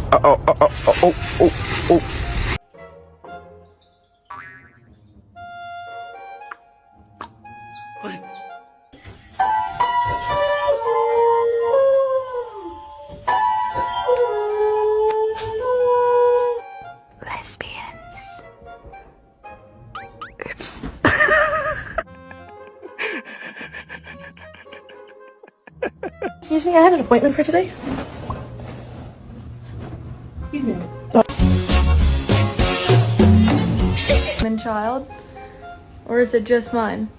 Oh, oh, oh, oh, oh, oh. Lesbians. Oops. Excuse me, I have an appointment for today. Excuse me. Child? Or is it just mine?